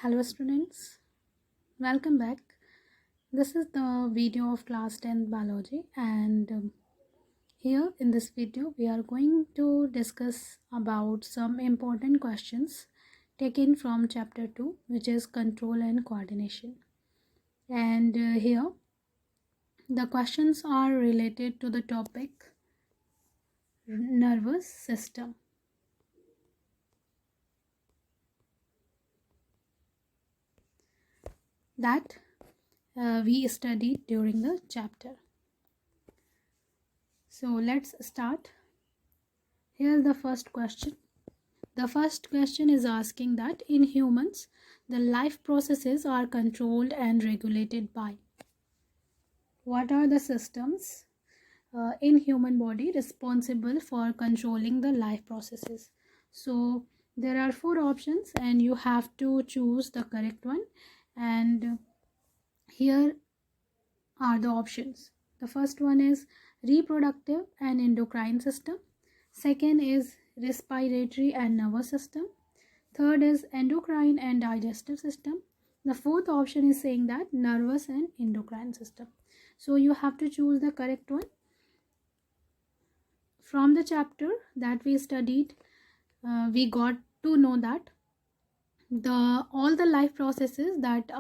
Hello students, welcome back. This is the video of class 10 biology and here in this video we are going to discuss about some important questions taken from chapter 2, which is control and coordination. And here the questions are related to the topic nervous system. That we studied during the chapter. So let's start. Here's the first question. The first question is asking that in humans, the life processes are controlled and regulated by. What are the systems in human body responsible for controlling the life processes? So there are 4 options and you have to choose the correct one. And here are the options. The first one is reproductive and endocrine system. Second is respiratory and nervous system. Third is endocrine and digestive system. The fourth option is saying that nervous and endocrine system. So you have to choose the correct one. From the chapter that we studied, we got to know that all the life processes that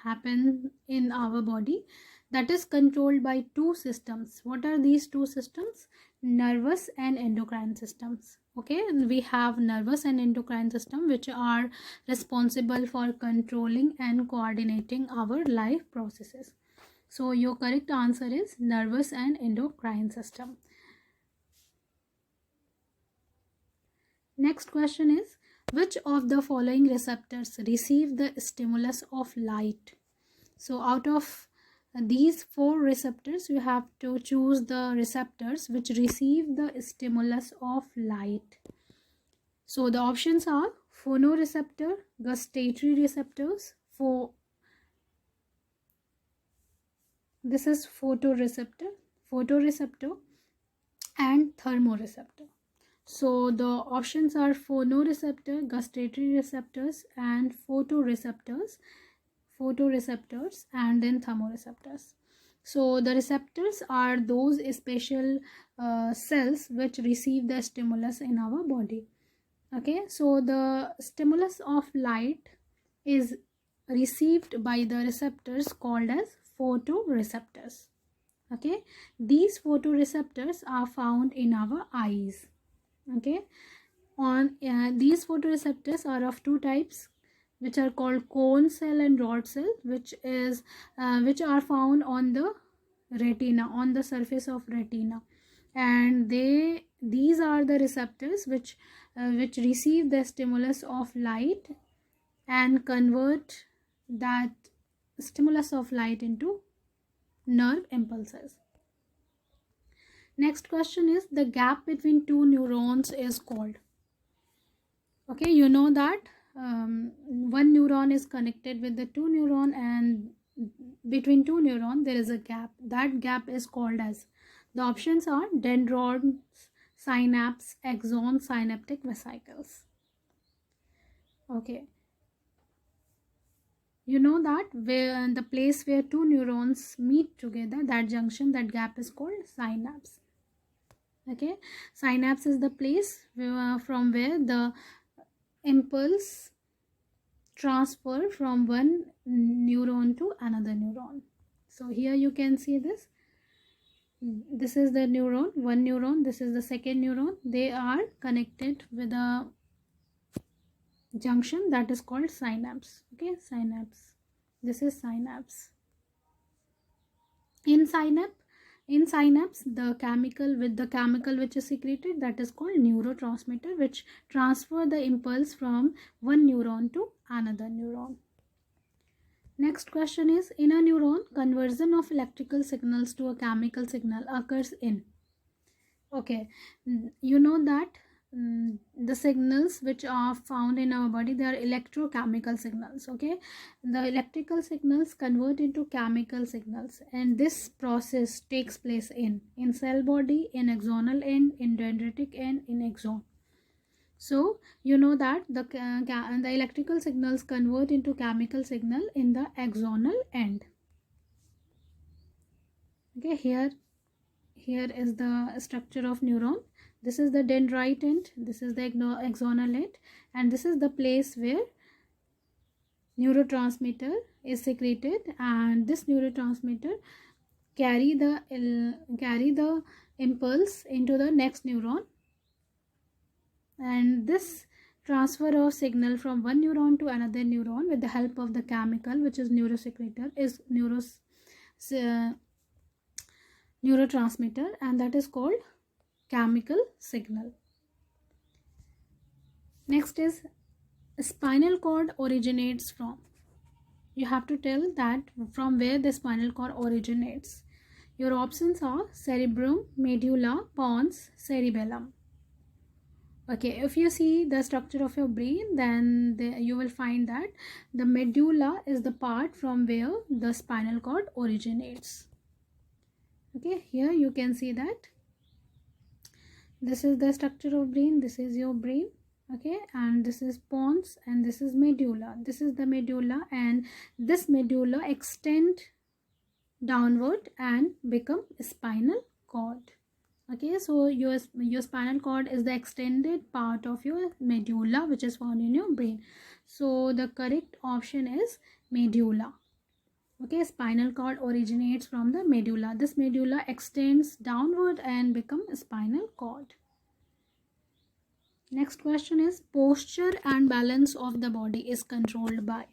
happen in our body, that is controlled by 2 systems. What are these 2 systems? Nervous and endocrine systems. Okay, and we have nervous and endocrine system which are responsible for controlling and coordinating our life processes. So your correct answer is nervous and endocrine system. Next question is, which of the following receptors receive the stimulus of light? So out of these 4 receptors, you have to choose the receptors which receive the stimulus of light. So the options are phonoreceptor, gustatory receptors, this is photoreceptor, and thermoreceptor. So the options are phonoreceptor, gustatory receptors, and photoreceptors, and then thermoreceptors. So the receptors are those special cells which receive the stimulus in our body. Okay, so the stimulus of light is received by the receptors called as photoreceptors. Okay, these photoreceptors are found in our eyes. Okay, on these photoreceptors are of 2 types, which are called cone cell and rod cell, which are found on the retina, on the surface of retina, and these are the receptors which receive the stimulus of light and convert that stimulus of light into nerve impulses. Next question is, the gap between 2 neurons is called. Okay, you know that one neuron is connected with the 2 neuron, and between 2 neurons there is a gap. That gap is called as, the options are dendrons, synapse, axon, synaptic vesicles. Okay, you know that where the place where 2 neurons meet together, that junction, that gap is called synapse. Okay, synapse is the place from where the impulse transfer from one neuron to another neuron. So here you can see this is the neuron, one neuron, this is the second neuron. They are connected with a junction that is called synapse. Okay, synapse, this is synapse. In synapse, the chemical which is secreted, that is called neurotransmitter, which transfer the impulse from one neuron to another neuron. Next question is, in a neuron, conversion of electrical signals to a chemical signal occurs in. Okay, you know that the signals which are found in our body, they are electrochemical signals. Okay, the electrical signals convert into chemical signals, and this process takes place in cell body, in axonal end, in dendritic end, in axon. So you know that the electrical signals convert into chemical signal in the axonal end. Okay, here is the structure of neuron. This is the dendrite end, this is the axonal end, and this is the place where neurotransmitter is secreted, and this neurotransmitter carry the impulse into the next neuron, and this transfer of signal from one neuron to another neuron with the help of the chemical which is neurosecretor is uh, neurotransmitter, and that is called chemical signal. Next is spinal cord originates from. You have to tell that from where the spinal cord originates. Your options are cerebrum, medulla, pons, cerebellum. Okay, if you see the structure of your brain, then you will find that the medulla is the part from where the spinal cord originates. Okay, here you can see that this is the structure of brain, this is your brain. Okay, and this is pons and this is medulla. This is the medulla, and this medulla extend downward and become spinal cord. Okay, so your spinal cord is the extended part of your medulla which is found in your brain. So the correct option is medulla. Okay, spinal cord originates from the medulla. This medulla extends downward and become spinal cord. Next question is posture and balance of the body is controlled by.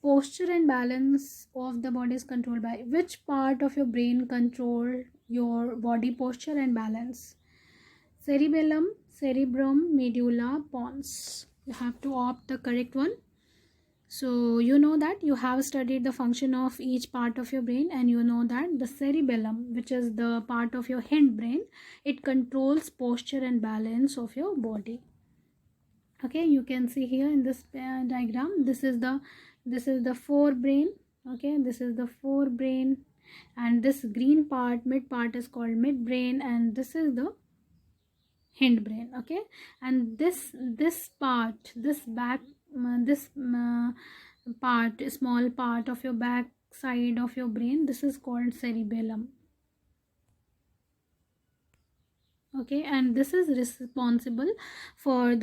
Posture and balance of the body is controlled by. Which part of your brain control your body posture and balance? Cerebellum, cerebrum, medulla, pons. You have to opt the correct one. So you know that you have studied the function of each part of your brain, and you know that the cerebellum, which is the part of your hindbrain, it controls posture and balance of your body. Okay, you can see here in this diagram, this is the forebrain. Okay, this is the forebrain, and this green part, mid part, is called midbrain, and this is the hindbrain. Okay, and this part, this back this part, small part of your back side of your brain, this is called cerebellum. Okay, and this is responsible for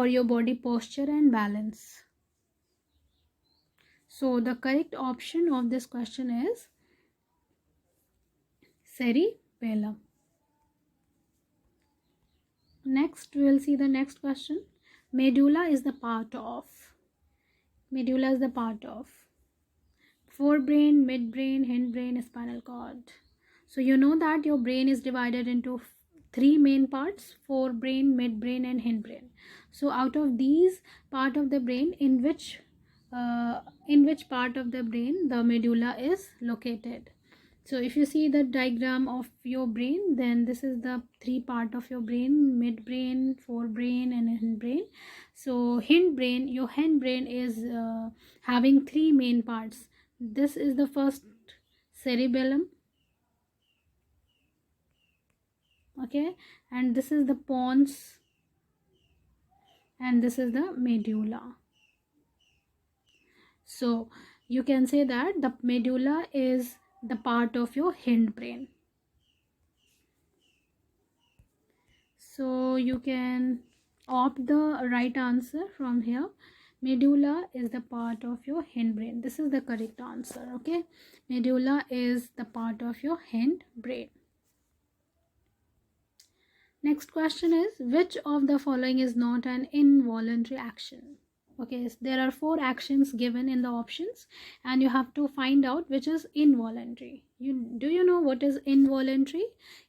your body posture and balance. So the correct option of this question is cerebellum. Next we will see the next question. Medulla is the part of forebrain, midbrain, hindbrain, spinal cord. So you know that your brain is divided into three main parts: forebrain, midbrain, and hindbrain. So out of these part of the brain, in which part of the brain the medulla is located? So if you see the diagram of your brain, then this is the three part of your brain: midbrain, forebrain, and hindbrain. So hindbrain, your hindbrain is having three main parts. This is the first, cerebellum. Okay, and this is the pons, and this is the medulla. So you can say that the medulla is the part of your hindbrain. So you can opt the right answer from here. Medulla is the part of your hindbrain. This is the correct answer. Okay, medulla is the part of your hindbrain. Next question is, which of the following is not an involuntary action? Okay, so there are four actions given in the options, and you have to find out which is involuntary. Do you know what is involuntary?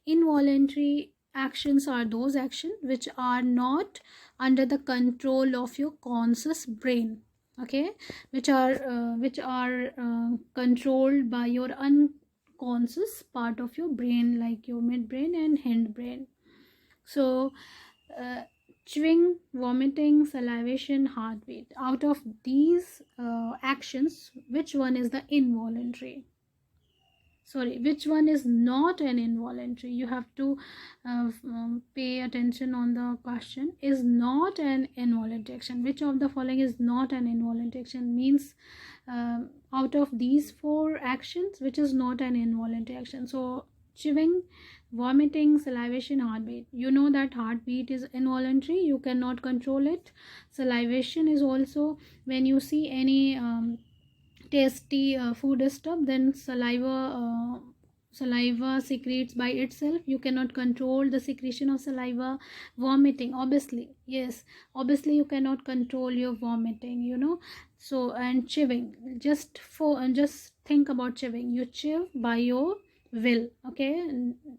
Involuntary actions are those actions which are not under the control of your conscious brain. Okay, which are controlled by your unconscious part of your brain, like your midbrain and hindbrain. So chewing, vomiting, salivation, heartbeat. Out of these actions, which one is the involuntary? sorry, which one is not an involuntary? You have to pay attention on the question. Is not an involuntary action. Which of the following is not an involuntary action? Means out of these four actions, which is not an involuntary action? So chewing, vomiting, salivation, heartbeat. You know that heartbeat is involuntary, you cannot control it. Salivation is also when you see any tasty food stuff, then saliva secretes by itself, you cannot control the secretion of saliva. Vomiting, obviously, yes, obviously you cannot control your vomiting, you know. So, and chewing, just think about chewing. You chew by your will, okay.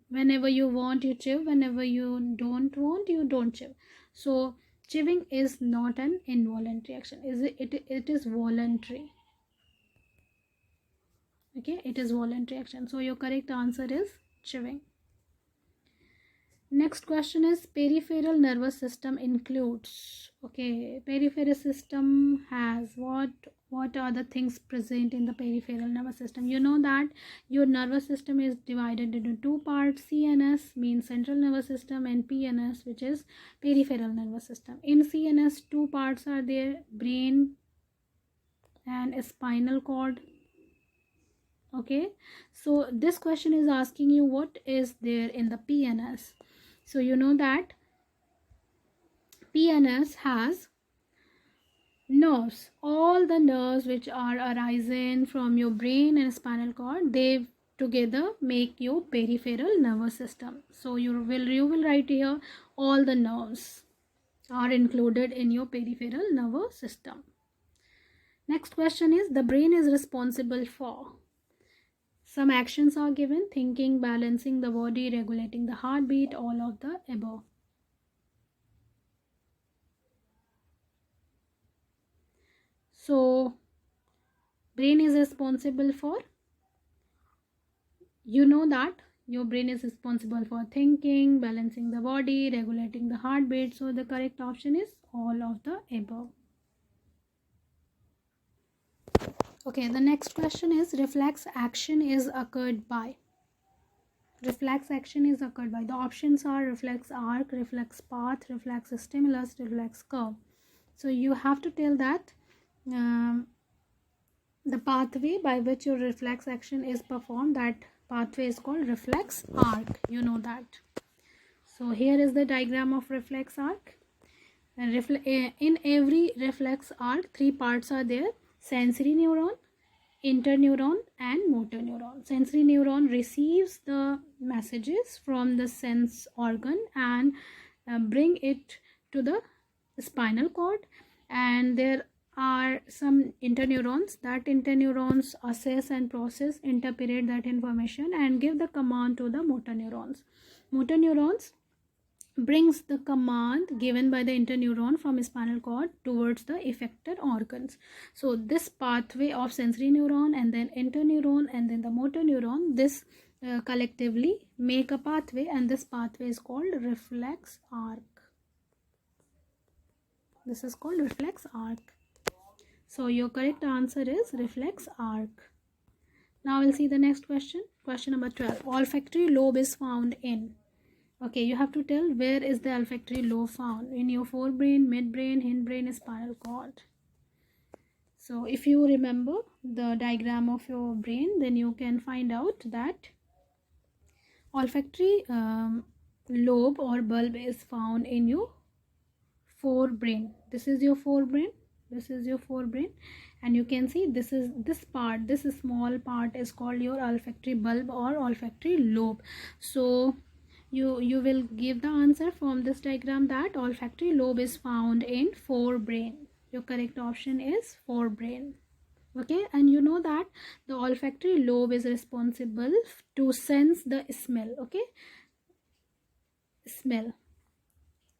Whenever you want, you chew. Whenever you don't want, you don't chew. So chewing is not an involuntary action. It is voluntary. Okay, it is voluntary action. So your correct answer is chewing. Next question is peripheral nervous system includes. Okay, peripheral system has what are the things present in the peripheral nervous system? You know that your nervous system is divided into two parts. CNS means central nervous system, and PNS, which is peripheral nervous system. In CNS, two parts are there: brain and spinal cord. Okay, so this question is asking you what is there in the PNS. So you know that PNS has nerves. All the nerves which are arising from your brain and spinal cord, they together make your peripheral nervous system. So you will write here all the nerves are included in your peripheral nervous system. Next question is the brain is responsible for. Some actions are given: thinking, balancing the body, regulating the heartbeat, all of the above. So brain is responsible for, you know that your brain is responsible for thinking, balancing the body, regulating the heartbeat. So the correct option is all of the above. Okay, the next question is reflex action is occurred by. Reflex action is occurred by. The options are reflex arc, reflex path, reflex stimulus, reflex curve. So you have to tell that the pathway by which your reflex action is performed, that pathway is called reflex arc. You know that. So here is the diagram of reflex arc. And in every reflex arc, three parts are there: sensory neuron, interneuron, and motor neuron. Sensory neuron receives the messages from the sense organ and bring it to the spinal cord, and there are some interneurons. That interneurons assess and process, interpret that information and give the command to the motor neurons. Motor neurons brings the command given by the interneuron from spinal cord towards the effector organs. So this pathway of sensory neuron and then interneuron and then the motor neuron, this collectively make a pathway, and this pathway is called reflex arc. This is called reflex arc. So your correct answer is reflex arc. Now we'll see the next question. Question number 12. Olfactory lobe is found in. Okay, you have to tell where is the olfactory lobe found. In your forebrain, midbrain, hindbrain, spinal cord. So if you remember the diagram of your brain, then you can find out that olfactory lobe or bulb is found in your forebrain. This is your forebrain. This is your forebrain, and you can see this is this part. This small part is called your olfactory bulb or olfactory lobe. So you will give the answer from this diagram that olfactory lobe is found in forebrain. Your correct option is forebrain. Okay, and you know that the olfactory lobe is responsible to sense the smell. Okay, smell,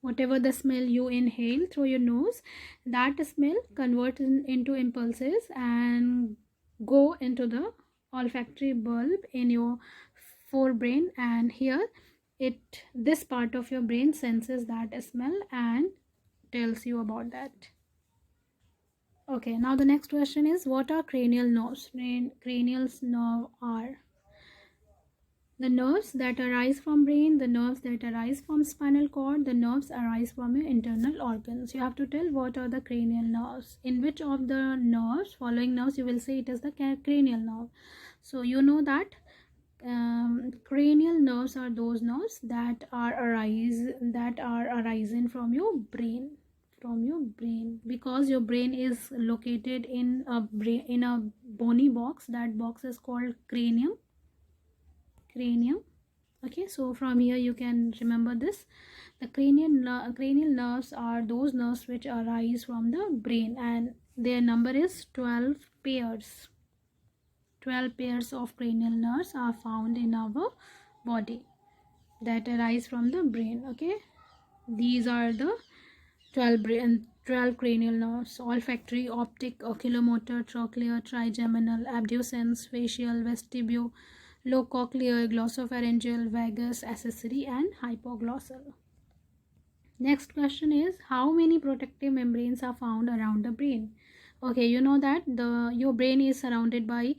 whatever the smell you inhale through your nose, that smell converts into impulses and go into the olfactory bulb in your forebrain, and here this part of your brain senses that smell and tells you about that. Okay, now the next question is what are cranial nerves? Cranial nerves are The nerves that arise from brain, the nerves that arise from spinal cord, the nerves arise from your internal organs. You have to tell what are the cranial nerves. In which of the nerves, following nerves, you will say it is the cranial nerve. So you know that cranial nerves are those nerves that are arising from your brain, because your brain is located in a bony box. That box is called cranium. Okay, so from here you can remember this. The cranial nerves are those nerves which arise from the brain, and their number is 12 pairs. 12 pairs of cranial nerves are found in our body that arise from the brain. Okay, these are the 12 cranial nerves: olfactory, optic, oculomotor, trochlear, trigeminal, abducens, facial, vestibular, locochlear, glossopharyngeal, vagus, accessory, and hypoglossal. Next question is, how many protective membranes are found around the brain? Okay, you know that your brain is surrounded by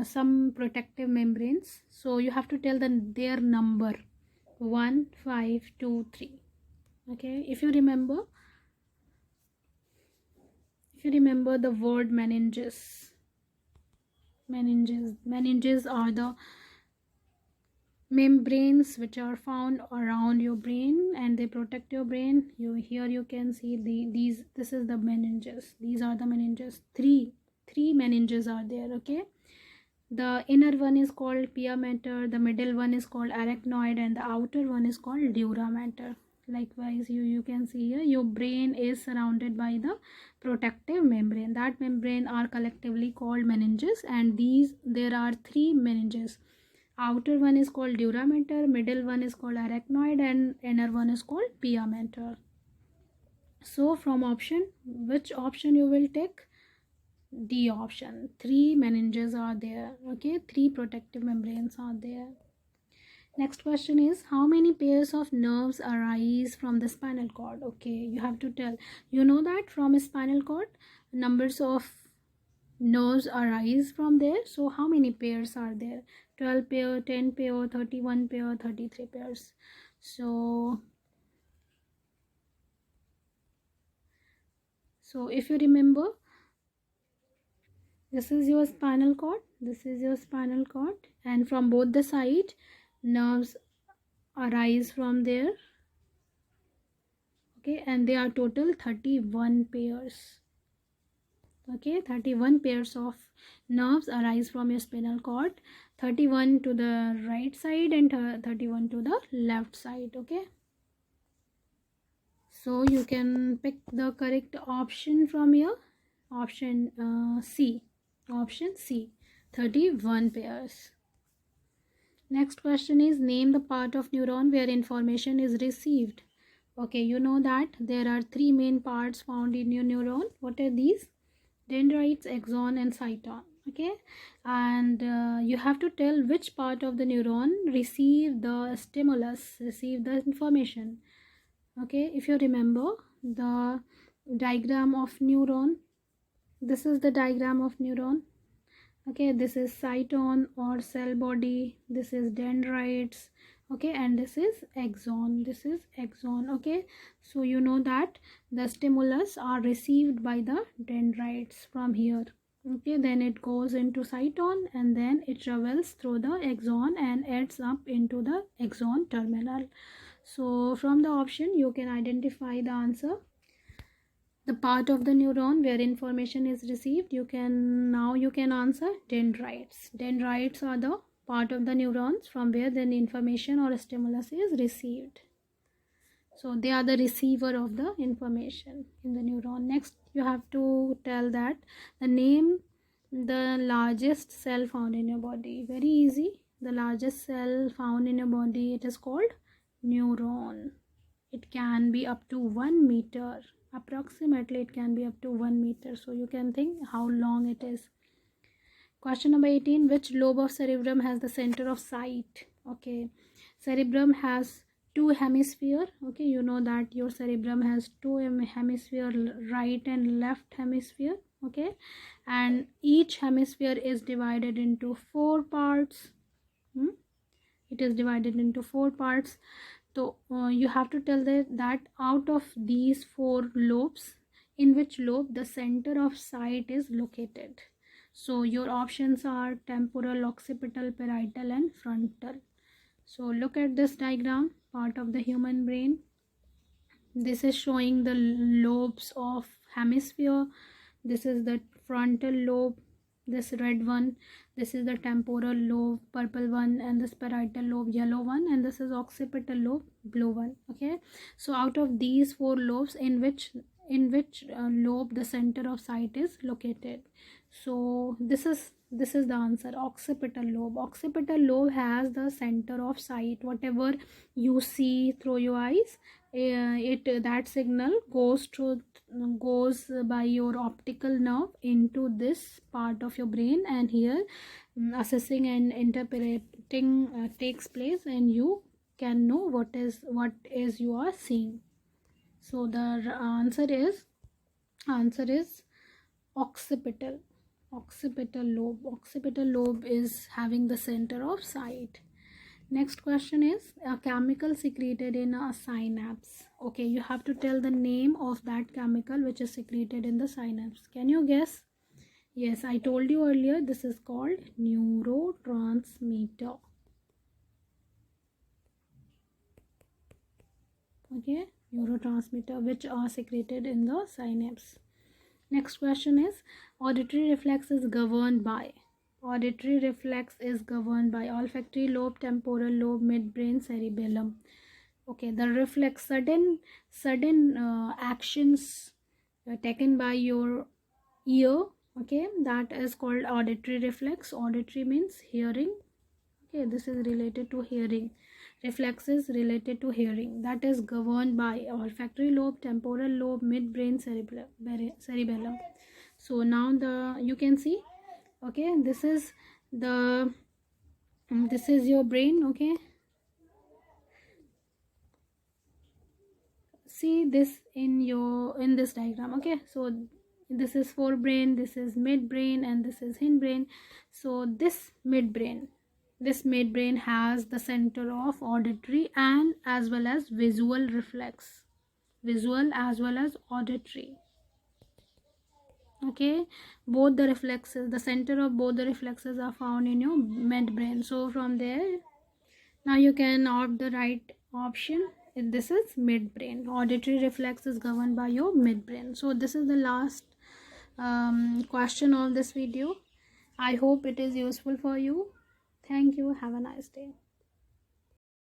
some protective membranes, so you have to tell their number: 1, 5, 2, 3. Okay, if you remember the word meninges are the membranes which are found around your brain, and they protect your brain. You can see this is the meninges. These are the meninges. Three meninges are there. Okay, the inner one is called pia mater, the middle one is called arachnoid, and the outer one is called dura mater. Likewise, you can see here your brain is surrounded by the protective membrane. That membrane are collectively called meninges, and there are three meninges. Outer one is called dura mater, middle one is called arachnoid, and inner one is called pia mater. So from option, which option you will take? D option. Three meninges are there. Okay, three protective membranes are there. Next question is, how many pairs of nerves arise from the spinal cord? Okay, you have to tell. You know that from a spinal cord, numbers of nerves arise from there. So how many pairs are there? 12 pair, 10 pair, 31 pair, 33 pairs. So if you remember, this is your spinal cord, and from both the side nerves arise from there. Okay, and they are total 31 pairs. Okay, 31 pairs of nerves arise from your spinal cord, 31 to the right side and 31 to the left side. Okay, so you can pick the correct option from here. Option C. 31 pairs. Next question is, name the part of neuron where information is received. Okay, you know that there are three main parts found in your neuron. What are these? Dendrites, axon, and cyton. Okay, and you have to tell which part of the neuron receive the stimulus, receive the information. Okay, if you remember the diagram of neuron, this is the diagram of neuron. Okay, this is cyton or cell body, this is dendrites. Okay, and this is axon. Okay, so you know that the stimulus are received by the dendrites from here. Okay, then it goes into cyton, and then it travels through the axon and ends up into the axon terminal. So from the option you can identify the answer. The part of the neuron where information is received, you can answer dendrites. Dendrites are the part of the neurons from where then information or stimulus is received. So they are the receiver of the information in the neuron. Next, you have to tell that the largest cell found in your body. Very easy. The largest cell found in your body, it is called neuron. It can be up to 1 meter. Approximately it can be up to 1 meter. So you can think how long it is. Question number 18. Which lobe of cerebrum has the center of sight? Okay. Cerebrum has two hemisphere. Okay, you know that your cerebrum has two hemisphere, right and left hemisphere. Okay, and each hemisphere is divided into 4 parts. It is divided into 4 parts. So you have to tell that out of these 4 lobes, in which lobe the center of sight is located. So your options are temporal, occipital, parietal and frontal. So look at this diagram, part of the human brain. This is showing the lobes of hemisphere. This is the frontal lobe, this red one. This is the temporal lobe, purple one, and this parietal lobe, yellow one, and this is occipital lobe, blue one. Okay, so out of these 4 lobes, in which lobe the center of sight is located. So this is the answer, occipital lobe. Occipital lobe has the center of sight. Whatever you see through your eyes, that signal goes by your optical nerve into this part of your brain, and here assessing and interpreting takes place, and you can know what is you are seeing. So the answer is occipital lobe. Occipital lobe is having the center of sight. Next question is a chemical secreted in a synapse. Okay, you have to tell the name of that chemical which is secreted in the synapse. Can you guess? Yes, I told you earlier, this is called neurotransmitter. Okay, neurotransmitter which are secreted in the synapse. Next question is auditory reflex is governed by. Auditory reflex is governed by olfactory lobe, temporal lobe, midbrain, cerebellum. Okay, the reflex, sudden actions taken by your ear, okay, that is called auditory reflex. Auditory means hearing. Okay, this is related to hearing. Reflex is related to hearing. That is governed by olfactory lobe, temporal lobe, midbrain, cerebellum. So now you can see, okay, this is your brain. Okay, see this in this diagram. Okay, so this is forebrain, this is midbrain, and this is hindbrain. So this midbrain has the center of auditory and as well as visual reflex, visual as well as auditory. Okay, both the reflexes, the center of both the reflexes are found in your midbrain. So from there, now you can opt the right option. This is midbrain. Auditory reflex is governed by your midbrain. So this is the last question of this video. I hope it is useful for you. Thank you. Have a nice day.